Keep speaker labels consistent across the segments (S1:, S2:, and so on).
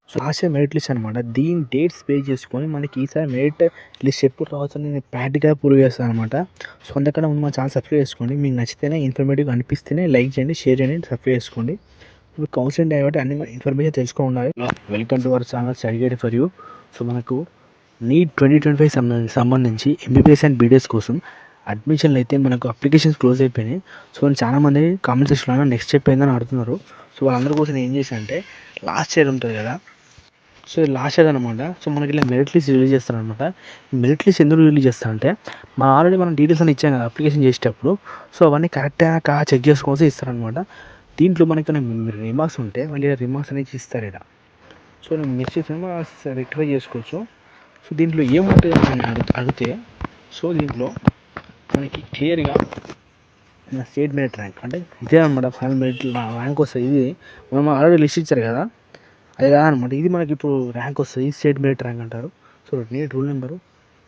S1: So last year merit list అనమాట. దీని dates base చేసుకొని మనకి ఈసారి మెరిట్ లిస్ట్ ఎప్పుడు రావచ్చని నేను ప్రాక్టికల్గా ప్రూవ్ చేస్తాను అనమాట. సో అందుకని ముందు మా ఛానల్ సబ్స్క్రైబ్ చేసుకోండి. మీకు నచ్చితేనే ఇన్ఫర్మేటివ్గా అనిపిస్తేనే లైక్ చేయండి, షేర్ చేయండి, సబ్స్క్రైబ్ చేసుకోండి. ఇప్పుడు కౌన్సిలింగ్ కాబట్టి అన్ని ఇన్ఫర్మేషన్ తెలుసుకోవాలి. Welcome to our channel study guide for you. So మనకు నీట్ 2025 సంబంధించి ఎంబీబీఎస్ అండ్ బీడీఎస్ కోసం అడ్మిషన్లు అయితే మనకు అప్లికేషన్స్ క్లోజ్ అయిపోయినాయి. సో చాలామంది కామెంట్ సెక్షన్లో నెక్స్ట్ స్టెప్ ఏందని అడుగుతున్నారు. సో వాళ్ళందరి కోసం ఏం చేశాను అంటే లాస్ట్ ఇయర్ ఉంటుంది కదా, సో లాస్ట్ ఇయర్ అనమాట. సో మనకి ఇలా మెరిట్ లిస్ట్ రిలీజ్ చేస్తారనమాట. మెరిట్ లిస్ట్ ఎందుకు రిలీజ్ చేస్తారంటే ఆల్రెడీ మనం డీటెయిల్స్ అని ఇచ్చాం కదా అప్లికేషన్ చేసేటప్పుడు. సో అవన్నీ కరెక్ట్గా చెక్ చేసుకోవాల్సి ఇస్తారనమాట. దీంట్లో మనకి రిమార్క్స్ ఉంటే మళ్ళీ రిమార్క్స్ అనేది ఇస్తారు ఇక్కడ. సో నేను మిస్టేక్స్ రెక్టిఫై చేసుకోవచ్చు. సో దీంట్లో ఏముంటుంది అని అడిగితే, సో దీంట్లో మనకి క్లియర్గా స్టేట్ మెరిట్ ర్యాంక్ అంటే ఇదే అనమాట. ఫైనల్ మెరిట్ ర్యాంక్ వస్తుంది. ఇది మనం ఆల్రెడీ లిస్ట్ ఇచ్చారు కదా, అది కాదనమాట. ఇది మనకి ఇప్పుడు ర్యాంక్ వస్తుంది, స్టేట్ మెరిట్ ర్యాంక్ అంటారు. So NEET rule number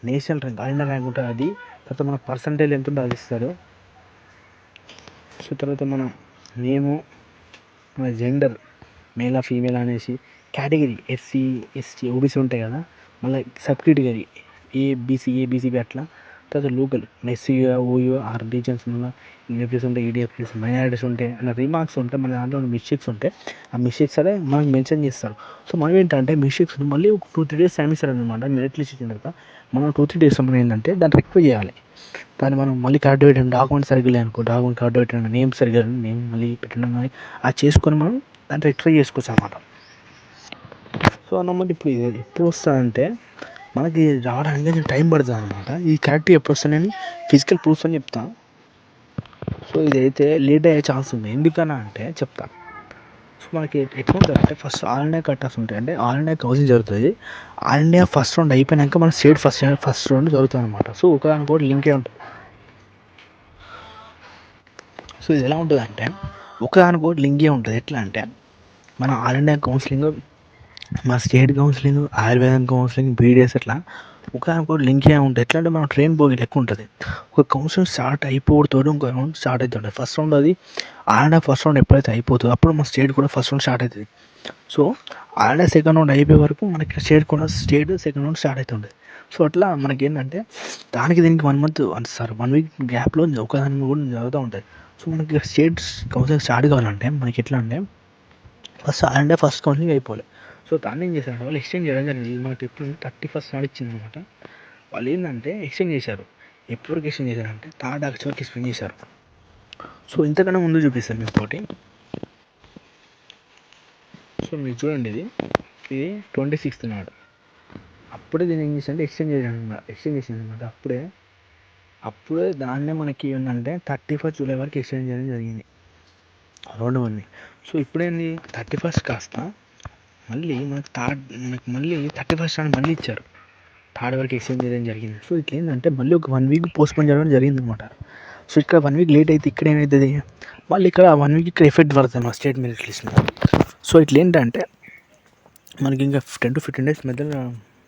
S1: national rank, all India rank ఉంటుంది అది. తర్వాత మన పర్సంటేజ్ ఎంత ఉంటుందో అది ఇస్తారు. సో తర్వాత మన నేము, మన జెండర్ మేల్ ఫీమేల్ అనేసి, కేటగిరీ ఎస్సీ ఎస్టీ ఓబీసీ ఉంటాయి కదా, మళ్ళీ సబ్ కేటగిరీ ఏబీసీబీ అట్లా. తర్వాత local SC OU or regions మళ్ళీ ఈడబ్ల్యూఎస్ ఉంటాయి, ఈడబ్ల్యూఎస్ మైనారిటీస్ ఉంటాయి, అలా రీమార్క్స్ ఉంటాయి. మన దాంట్లో మిస్టేక్స్ ఉంటాయి. ఆ మిస్టేక్స్ అదే మనకు మెన్షన్ చేస్తారు. సో మనం ఏంటంటే మిస్టేక్స్ మళ్ళీ ఒక 2-3 days టైం ఇస్తారనమాట. మెరిట్ లిస్ట్ ఇచ్చిన తర్వాత మనం 2-3 days మనం ఏంటంటే దాన్ని రెక్టిఫై చేయాలి. దాన్ని మనం మళ్ళీ కరెక్ట్ పెట్టడం, డాక్యుమెంట్ సరిగ్గా అనుకో డాక్యుమెంట్ కరెక్ట్ పెట్టడం, నేమ్ సరిగ్గా నేమ్ మళ్ళీ పెట్టడం కానీ అది చేసుకొని మనం దాన్ని రెక్టిఫై చేసుకోవచ్చు అనమాట. సో అన్నమాట ఇప్పుడు ఇది ఎప్పుడు వస్తుందంటే మనకి రావడానికి కొంచెం టైం పడుతుంది అనమాట. ఈ కరెక్ట్ ఎప్పుడు వస్తానని ఫిజికల్ ప్రూఫ్స్ అని చెప్తాను. సో ఇదైతే లేట్ అయ్యే ఛాన్స్ ఉంది. ఎందుకన్నా అంటే చెప్తాను. సో మనకి ఎట్లా ఉంటుందంటే first all India cut off ఉంటాయి. అంటే ఆల్ ఇండియా కౌన్సిలింగ్ జరుగుతుంది. ఆల్ ఇండియా ఫస్ట్ రౌండ్ అయిపోయాక మన స్టేట్ ఫస్ట్ రౌండ్ జరుగుతుంది అనమాట. సో ఒకదాని కూడా లింకే ఉంటుంది. సో ఇది ఎలా ఉంటుంది అంటే ఒకదాని కూడా లింకే ఉంటుంది. ఎట్లా అంటే మన ఆల్ ఇండియా కౌన్సిలింగ్, మా స్టేట్ కౌన్సిలింగ్, ఆయుర్వేదం కౌన్సిలింగ్, బీడీఎస్ అట్లా ఒకదాని కూడా లింక్ ఏ ఉంటుంది. ఎట్లా అంటే మనం ట్రైన్ బోగి లెక్క ఉంటుంది. ఒక కౌన్సిలింగ్ స్టార్ట్ అయిపోతుంది, ఇంకో రౌండ్ స్టార్ట్ అవుతుంటుంది. ఫస్ట్ రౌండ్ అది ఆల్రెడీ ఫస్ట్ రౌండ్ ఎప్పుడైతే అయిపోతుందో అప్పుడు మన స్టేట్ కూడా ఫస్ట్ రౌండ్ స్టార్ట్ అవుతుంది. సో ఆల్రెడీ సెకండ్ రౌండ్ అయిపోయే వరకు మనకి స్టేట్ సెకండ్ రౌండ్ స్టార్ట్ అవుతుంది. సో అట్లా మనకి ఏంటంటే దీనికి 1 week గ్యాప్లో ఒకదాని కూడా జరుగుతూ ఉంటుంది. సో మనకి స్టేట్ కౌన్సిలింగ్ స్టార్ట్ కావాలంటే మనకి ఎట్లా అంటే ఫస్ట్ ఆల్రెడీ ఫస్ట్ కౌన్సిలింగ్ అయిపోవాలి. సో దాన్ని ఏం చేశారు వాళ్ళు ఎక్స్చేంజ్ చేయడం జరిగింది. మనకి ఎప్పుడు 31st నాడు ఇచ్చింది అనమాట. వాళ్ళు ఏంటంటే ఎక్స్చేంజ్ చేశారు. ఎప్పటివరకు ఎక్స్చేంజ్ చేశారంటే 3rd August వరకు ఎక్స్చేంజ్ చేశారు. సో ఇంతకన్నా ముందు చూపిస్తాను మీకు ఒకటి. సో మీరు చూడండి, ఇది 26th నాడు అప్పుడే దీన్ని ఏం చేశారంటే ఎక్స్చేంజ్ చేసింది అనమాట. అప్పుడే దాన్నే మనకి ఏంటంటే 31st July వరకు ఎక్స్చేంజ్ చేయడం జరిగింది రెండువన్నీ. సో ఇప్పుడేంది 31st కాస్త మళ్ళీ మనకి మళ్ళీ 31st నాడు మళ్ళీ ఇచ్చారు. 3rd వరకు ఎక్స్చేంజ్ చేయడం జరిగింది. సో ఇట్లా ఏంటంటే మళ్ళీ ఒక 1 week పోస్ట్పోన్ చేయడం జరిగింది అనమాట. సో ఇక్కడ 1 week లేట్ అయితే ఇక్కడ ఏమవుతుంది, మళ్ళీ ఇక్కడ 1 week ఇక్కడ ఎఫెక్ట్ పడుతుంది మా స్టేట్ మెరిట్ లిస్ట్ మీద. సో ఇట్లా ఏంటంటే మనకి ఇంకా 10 to 15 days మధ్యలో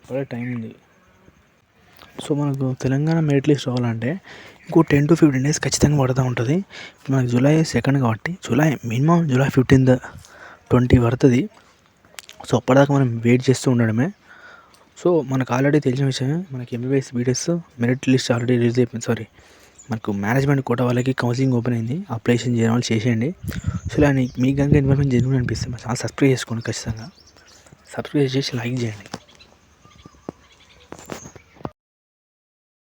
S1: పడే టైం ఉంది. సో మనకు తెలంగాణ మెరిట్ లిస్ట్ రావాలంటే ఇంకో 10 to 15 days ఖచ్చితంగా పడుతూ ఉంటుంది. మనకి July 2nd కాబట్టి మినిమం July 15th 20 పడుతుంది. సో అప్పటిదాకా మనం వెయిట్ చేస్తూ ఉండడమే. సో మనకు ఆల్రెడీ తెలిసిన విషయమే, మనకి MBBS BDS merit list already release అయిపోయింది. మనకు మేనేజ్మెంట్ కోటా వాళ్ళకి కౌన్సిలింగ్ ఓపెన్ అయింది. అప్లికేషన్ చేయడం వాళ్ళు చేసేయండి. సో ఇలా మీకు కనుక ఇన్ఫర్మేషన్ జెన్యూన్ అనిపిస్తే మా ఛానల్ సబ్స్క్రైబ్ చేసుకోండి. ఖచ్చితంగా సబ్స్క్రైబ్ చేసి లైక్ చేయండి.